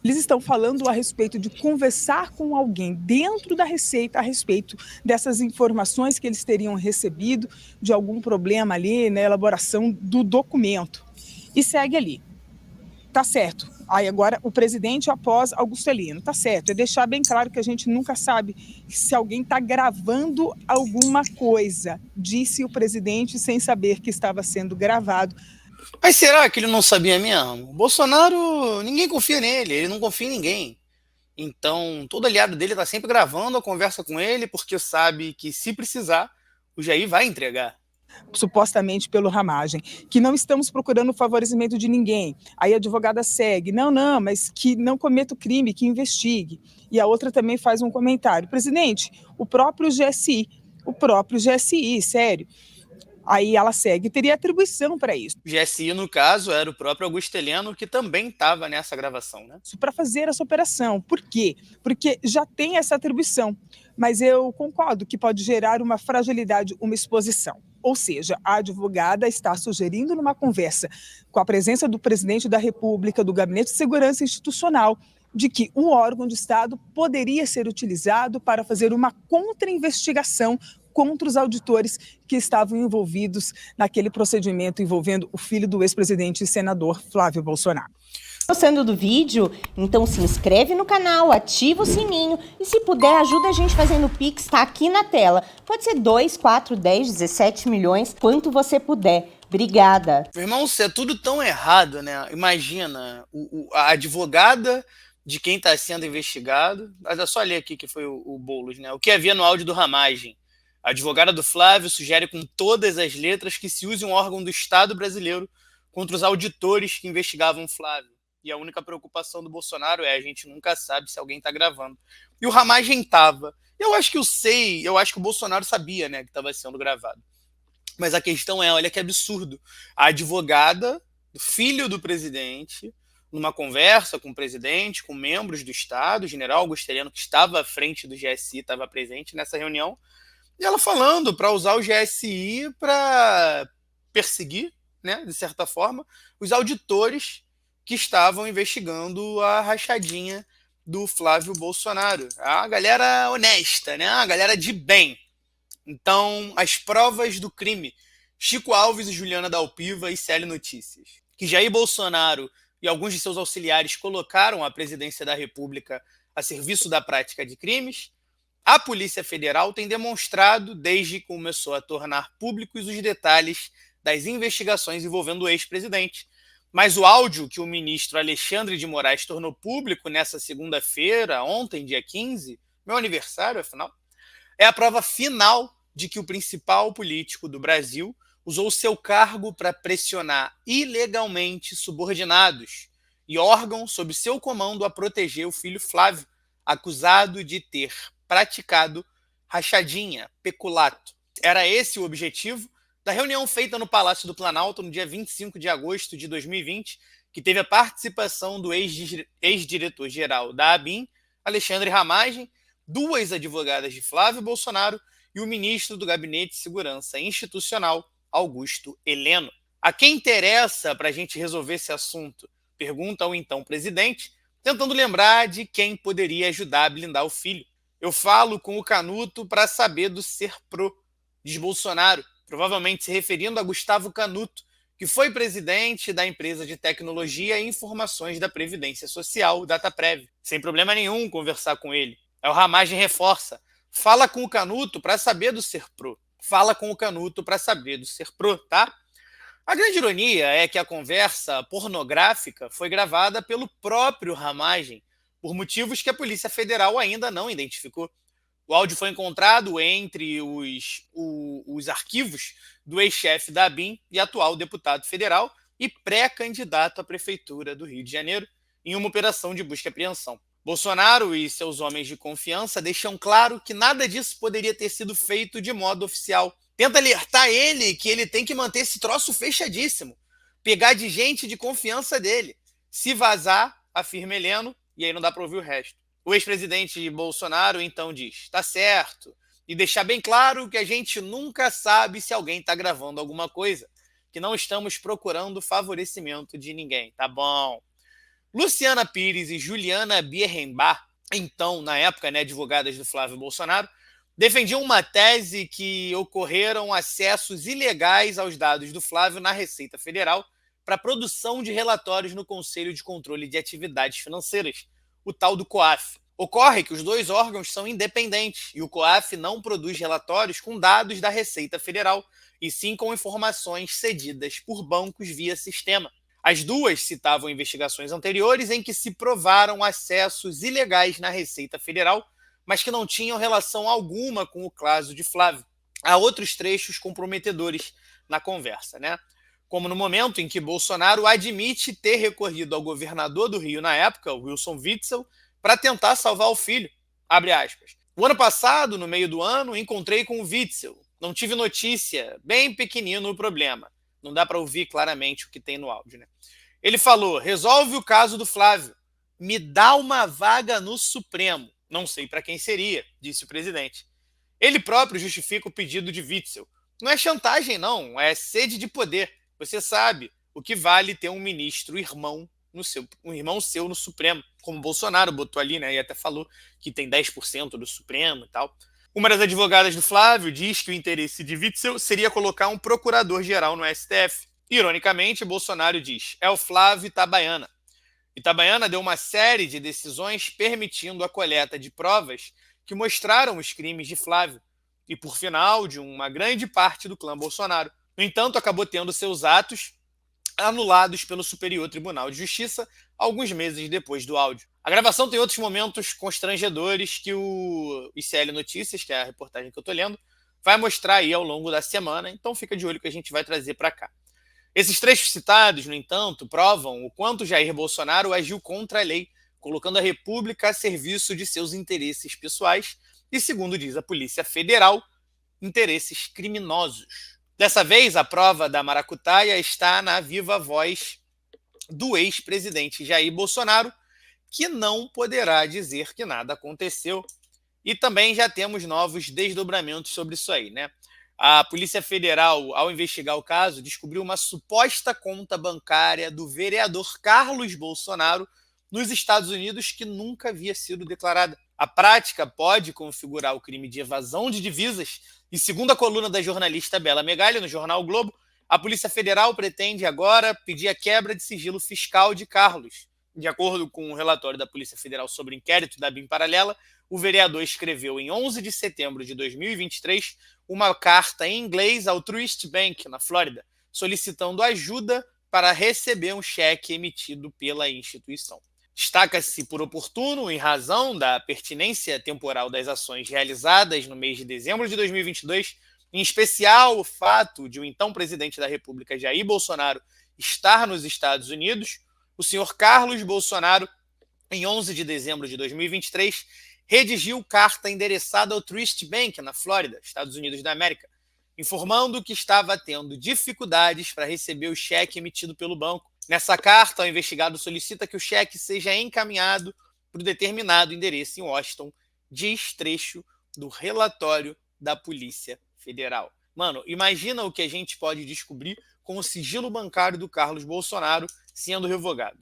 Eles estão falando a respeito de conversar com alguém dentro da Receita a respeito dessas informações que eles teriam recebido de algum problema ali na elaboração do documento. E segue ali. Tá certo. Aí agora o presidente após Augusto Heleno. Tá certo. É deixar bem claro que a gente nunca sabe se alguém está gravando alguma coisa, disse o presidente sem saber que estava sendo gravado. Mas será que ele não sabia mesmo? O Bolsonaro, ninguém confia nele, ele não confia em ninguém. Então, todo aliado dele está sempre gravando a conversa com ele, porque sabe que se precisar, o Jair vai entregar. Supostamente pelo Ramagem, que não estamos procurando o favorecimento de ninguém. Aí a advogada segue, não, mas que não cometa o crime, que investigue. E a outra também faz um comentário. Presidente, o próprio GSI, sério. Aí ela segue, teria atribuição para isso. O GSI, no caso, era o próprio Augusto Heleno, que também estava nessa gravação, né? Para fazer essa operação. Por quê? Porque já tem essa atribuição. Mas eu concordo que pode gerar uma fragilidade, uma exposição. Ou seja, a advogada está sugerindo numa conversa com a presença do presidente da República, do Gabinete de Segurança Institucional, de que o órgão de Estado poderia ser utilizado para fazer uma contra-investigação contra os auditores que estavam envolvidos naquele procedimento envolvendo o filho do ex-presidente e senador Flávio Bolsonaro. Gostando do vídeo? Então se inscreve no canal, ativa o sininho e se puder ajuda a gente fazendo o Pix, tá aqui na tela. Pode ser 2, 4, 10, 17 milhões, quanto você puder. Obrigada. Meu irmão, isso é tudo tão errado, né? Imagina, a advogada de quem está sendo investigado, olha só ler aqui que foi o Boulos, né? O que havia no áudio do Ramagem. A advogada do Flávio sugere com todas as letras que se use um órgão do Estado brasileiro contra os auditores que investigavam Flávio. E a única preocupação do Bolsonaro é a gente nunca sabe se alguém está gravando. E o Ramagem estava. Eu acho que o Bolsonaro sabia, né, que estava sendo gravado. Mas a questão é, olha que absurdo. A advogada, do filho do presidente, numa conversa com o presidente, com membros do Estado, o general Augusto Heleno, que estava à frente do GSI, estava presente nessa reunião, e ela falando para usar o GSI para perseguir, né, de certa forma, os auditores que estavam investigando a rachadinha do Flávio Bolsonaro. A galera honesta, né? A galera de bem. Então, as provas do crime. Chico Alves e Juliana Dalpiva e CL Notícias. Que Jair Bolsonaro e alguns de seus auxiliares colocaram a presidência da República a serviço da prática de crimes. A Polícia Federal tem demonstrado, desde que começou a tornar públicos os detalhes das investigações envolvendo o ex-presidente. Mas o áudio que o ministro Alexandre de Moraes tornou público nessa segunda-feira, ontem, dia 15, meu aniversário, afinal, é a prova final de que o principal político do Brasil usou seu cargo para pressionar ilegalmente subordinados e órgãos sob seu comando a proteger o filho Flávio, acusado de ter praticado rachadinha, peculato. Era esse o objetivo da reunião feita no Palácio do Planalto no dia 25 de agosto de 2020, que teve a participação do ex-diretor-geral da ABIN, Alexandre Ramagem, duas advogadas de Flávio Bolsonaro e o ministro do Gabinete de Segurança Institucional, Augusto Heleno. A quem interessa para a gente resolver esse assunto? Pergunta ao então presidente, tentando lembrar de quem poderia ajudar a blindar o filho. Eu falo com o Canuto para saber do Serpro, diz Bolsonaro, provavelmente se referindo a Gustavo Canuto, que foi presidente da empresa de tecnologia e informações da Previdência Social, Dataprev. Sem problema nenhum conversar com ele. O Ramagem reforça. Fala com o Canuto para saber do Serpro. Fala com o Canuto para saber do Serpro, tá? A grande ironia é que a conversa pornográfica foi gravada pelo próprio Ramagem, por motivos que a Polícia Federal ainda não identificou. O áudio foi encontrado entre os arquivos do ex-chefe da ABIN e atual deputado federal e pré-candidato à Prefeitura do Rio de Janeiro em uma operação de busca e apreensão. Bolsonaro e seus homens de confiança deixam claro que nada disso poderia ter sido feito de modo oficial. Tenta alertar ele que ele tem que manter esse troço fechadíssimo, pegar de gente de confiança dele. Se vazar, afirma Heleno, e aí não dá para ouvir o resto. O ex-presidente Bolsonaro então diz, tá certo, e deixar bem claro que a gente nunca sabe se alguém está gravando alguma coisa, que não estamos procurando favorecimento de ninguém, tá bom? Luciana Pires e Juliana Bierrenbach, então, na época, né, advogadas do Flávio Bolsonaro, defendiam uma tese que ocorreram acessos ilegais aos dados do Flávio na Receita Federal para a produção de relatórios no Conselho de Controle de Atividades Financeiras, o tal do COAF. Ocorre que os dois órgãos são independentes e o COAF não produz relatórios com dados da Receita Federal, e sim com informações cedidas por bancos via sistema. As duas citavam investigações anteriores em que se provaram acessos ilegais na Receita Federal, mas que não tinham relação alguma com o caso de Flávio. Há outros trechos comprometedores na conversa, né? Como no momento em que Bolsonaro admite ter recorrido ao governador do Rio na época, Wilson Witzel, para tentar salvar o filho. Abre aspas. O ano passado, no meio do ano, encontrei com o Witzel. Não tive notícia, bem pequenino o problema. Não dá para ouvir claramente o que tem no áudio, né? Ele falou, resolve o caso do Flávio. Me dá uma vaga no Supremo. Não sei para quem seria, disse o presidente. Ele próprio justifica o pedido de Witzel. Não é chantagem, não, é sede de poder. Você sabe o que vale ter um ministro um irmão seu no Supremo, como Bolsonaro botou ali, né? E até falou que tem 10% do Supremo e tal. Uma das advogadas do Flávio diz que o interesse de Witzel seria colocar um procurador-geral no STF. Ironicamente, Bolsonaro diz, é o Flávio Itabaiana. Itabaiana deu uma série de decisões permitindo a coleta de provas que mostraram os crimes de Flávio e, por final, de uma grande parte do clã Bolsonaro. No entanto, acabou tendo seus atos anulados pelo Superior Tribunal de Justiça alguns meses depois do áudio. A gravação tem outros momentos constrangedores que o ICL Notícias, que é a reportagem que eu estou lendo, vai mostrar aí ao longo da semana, então fica de olho que a gente vai trazer para cá. Esses trechos citados, no entanto, provam o quanto Jair Bolsonaro agiu contra a lei, colocando a República a serviço de seus interesses pessoais e, segundo diz a Polícia Federal, interesses criminosos. Dessa vez, a prova da maracutaia está na viva voz do ex-presidente Jair Bolsonaro, que não poderá dizer que nada aconteceu. E também já temos novos desdobramentos sobre isso aí, né? A Polícia Federal, ao investigar o caso, descobriu uma suposta conta bancária do vereador Carlos Bolsonaro nos Estados Unidos que nunca havia sido declarada. A prática pode configurar o crime de evasão de divisas e, segundo a coluna da jornalista Bela Megali no jornal o Globo, a Polícia Federal pretende agora pedir a quebra de sigilo fiscal de Carlos. De acordo com o relatório da Polícia Federal sobre o inquérito da BIM Paralela, o vereador escreveu em 11 de setembro de 2023 uma carta em inglês ao Truist Bank, na Flórida, solicitando ajuda para receber um cheque emitido pela instituição. Destaca-se por oportuno, em razão da pertinência temporal das ações realizadas no mês de dezembro de 2022, em especial o fato de o então presidente da República, Jair Bolsonaro, estar nos Estados Unidos, o senhor Carlos Bolsonaro, em 11 de dezembro de 2023, redigiu carta endereçada ao Truist Bank, na Flórida, Estados Unidos da América, informando que estava tendo dificuldades para receber o cheque emitido pelo banco. Nessa carta, o investigado solicita que o cheque seja encaminhado para o determinado endereço em Washington, diz trecho do relatório da Polícia Federal. Mano, imagina o que a gente pode descobrir com o sigilo bancário do Carlos Bolsonaro sendo revogado.